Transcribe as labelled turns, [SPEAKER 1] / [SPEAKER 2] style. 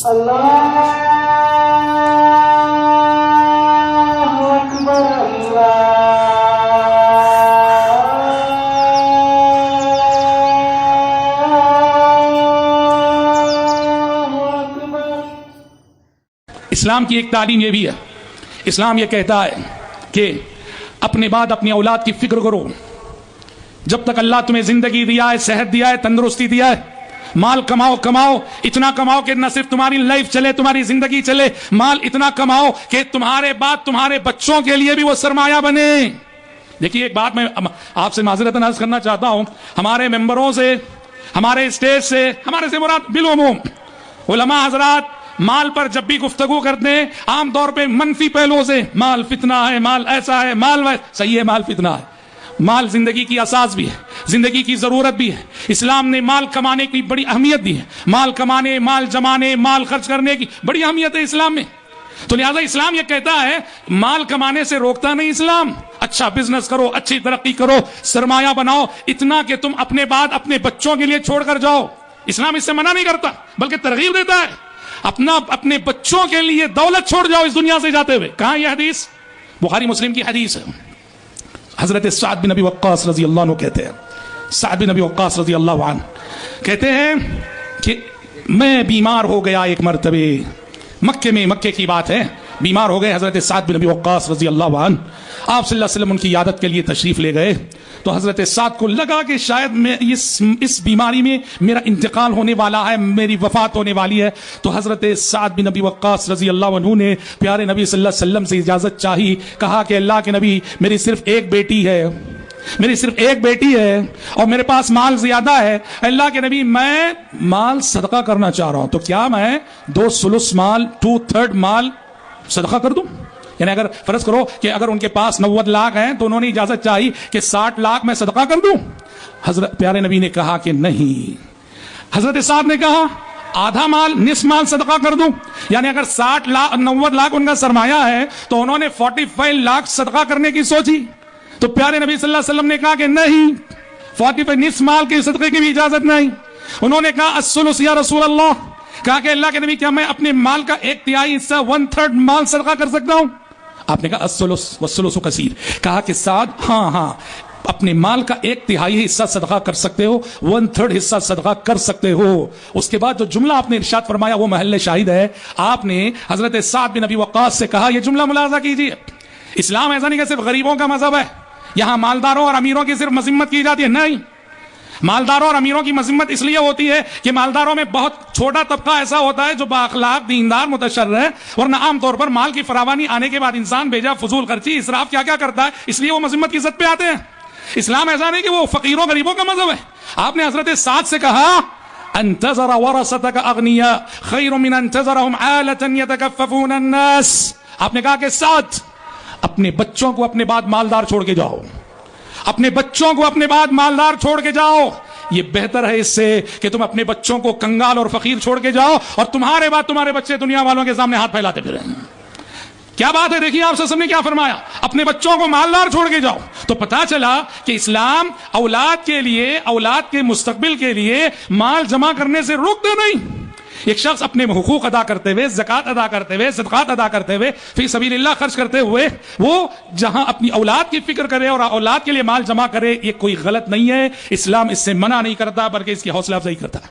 [SPEAKER 1] اسلام کی ایک تعلیم یہ بھی ہے، اسلام یہ کہتا ہے کہ اپنے بعد اپنی اولاد کی فکر کرو. جب تک اللہ تمہیں زندگی دیا ہے، صحت دیا ہے، تندرستی دیا ہے، مال کماؤ اتنا کماؤ کہ نہ صرف تمہاری لائف چلے، تمہاری زندگی چلے، مال اتنا کماؤ کہ تمہارے بعد تمہارے بچوں کے لیے بھی وہ سرمایہ بنے. دیکھیے ایک بات میں آپ سے معذرت عرض کرنا چاہتا ہوں، ہمارے ممبروں سے، ہمارے اسٹیج سے، ہمارے سے مراد بالعموم علماء حضرات مال پر جب بھی گفتگو کرتے ہیں عام طور پہ منفی پہلوؤں سے، مال فتنہ ہے، مال ایسا ہے، مال صحیح ہے، مال فتنہ ہے. مال زندگی کی اساس بھی ہے، زندگی کی ضرورت بھی ہے. اسلام نے مال کمانے کی بڑی اہمیت دی ہے، مال کمانے، مال جمانے، مال خرچ کرنے کی بڑی اہمیت ہے اسلام میں. تو لہذا اسلام یہ کہتا ہے مال کمانے سے روکتا نہیں اسلام. اچھا بزنس کرو، اچھی ترقی کرو، سرمایہ بناؤ اتنا کہ تم اپنے بعد اپنے بچوں کے لیے چھوڑ کر جاؤ. اسلام اس سے منع نہیں کرتا بلکہ ترغیب دیتا ہے، اپنے بچوں کے لیے دولت چھوڑ جاؤ اس دنیا سے جاتے ہوئے. کہاں یہ حدیث؟ بخاری مسلم کی حدیث ہے. حضرت سعد بن ابی وقاص رضی اللہ عنہ کہتے ہیں، سعد بن ابی وقاص رضی اللہ عنہ کہتے ہیں کہ میں بیمار ہو گیا ایک مرتبہ، مکے کی بات ہے، بیمار ہو گئے حضرت سعد بن ابی وقاص رضی اللہ عنہ. آپ صلی اللہ علیہ وسلم ان کی عیادت کے لیے تشریف لے گئے تو حضرت سعد کو لگا کہ شاید میں اس بیماری میں میرا انتقال ہونے والا ہے، میری وفات ہونے والی ہے. تو حضرت سعد بن ابی وقاص رضی اللہ عنہ نے پیارے نبی صلی اللہ علیہ وسلم سے اجازت چاہی، کہا کہ اللہ کے نبی میری صرف ایک بیٹی ہے اور میرے پاس مال زیادہ ہے، اللہ کے نبی میں مال صدقہ کرنا چاہ رہا ہوں، تو کیا میں 2/3 مال 2/3 مال صدقہ کر دوں؟ یعنی اگر فرض کرو کہ اگر ان کے پاس 90 لاکھ ہیں تو انہوں نے اجازت چاہی کہ 60 لاکھ میں صدقہ کر دوں. حضرت پیارے نبی نے کہا کہ نہیں. حضرت صاحب نے کہا آدھا مال، نصف مال صدقہ کر دوں. یعنی اگر 90 لاکھ ان کا سرمایہ ہے تو انہوں نے 45 لاکھ صدقہ کرنے کی سوچی. تو پیارے نبی صلی اللہ علیہ وسلم نے کہا کہ نہیں، 45 نصف مال کے صدقے کی بھی اجازت نہیں. انہوں نے کہا الثلث یا رسول اللہ، کہا کہ اللہ کے نبی کیا میں اپنے مال کا 1/3 حصہ 1/3 مال صدقہ کر سکتا ہوں؟ آپ نے کہا الثلث والثلث کثیر. کہا کہ سعد ہاں اپنے مال کا 1/3 حصہ صدقہ کر سکتے ہو، 1/3 حصہ صدقہ کر سکتے ہو. اس کے بعد جو جملہ آپ نے ارشاد فرمایا وہ محل شاہد ہے. آپ نے حضرت سعد بن ابی وقاص سے کہا، یہ جملہ ملاحظہ کیجیے، اسلام ایسا نہیں کہ صرف غریبوں کا مذہب ہے، یہاں مالداروں اور امیروں کی صرف مذمت کی جاتی ہے. نہیں، مالداروں اور امیروں کی مذمت اس لیے ہوتی ہے کہ مالداروں میں بہت چھوٹا طبقہ ایسا ہوتا ہے جو بااخلاق، دیندار، متشرع ہے، ورنہ عام طور پر مال کی فراوانی آنے کے بعد انسان بیجا فضول خرچی، اسراف کیا کرتا ہے، اس لیے وہ مذمت کی زد پہ آتے ہیں. اسلام ایسا نہیں کہ وہ فقیروں غریبوں کا مذہب ہے. آپ نے حضرت سعد سے کہا انتظر ورثتك اغنیاء خیر من انتظرهم عالة يتكففون الناس. آپ نے کہا کہ سعد اپنے بچوں کو اپنے بعد مالدار چھوڑ کے جاؤ، اپنے بچوں کو اپنے بعد مالدار چھوڑ کے جاؤ. یہ بہتر ہے اس سے کہ تم اپنے بچوں کو کنگال اور فقیر چھوڑ کے جاؤ اور تمہارے بعد تمہارے بچے دنیا والوں کے سامنے ہاتھ پھیلاتے پھریں. کیا بات ہے، دیکھیے آپ سے نے کیا فرمایا، اپنے بچوں کو مالدار چھوڑ کے جاؤ. تو پتا چلا کہ اسلام اولاد کے لیے، اولاد کے مستقبل کے لیے مال جمع کرنے سے روکتا نہیں. ایک شخص اپنے حقوق ادا کرتے ہوئے، زکوٰۃ ادا کرتے ہوئے، صدقات ادا کرتے ہوئے، فی سبیل اللہ خرچ کرتے ہوئے وہ جہاں اپنی اولاد کی فکر کرے اور اولاد کے لیے مال جمع کرے، یہ کوئی غلط نہیں ہے. اسلام اس سے منع نہیں کرتا بلکہ اس کی حوصلہ افزائی کرتا ہے.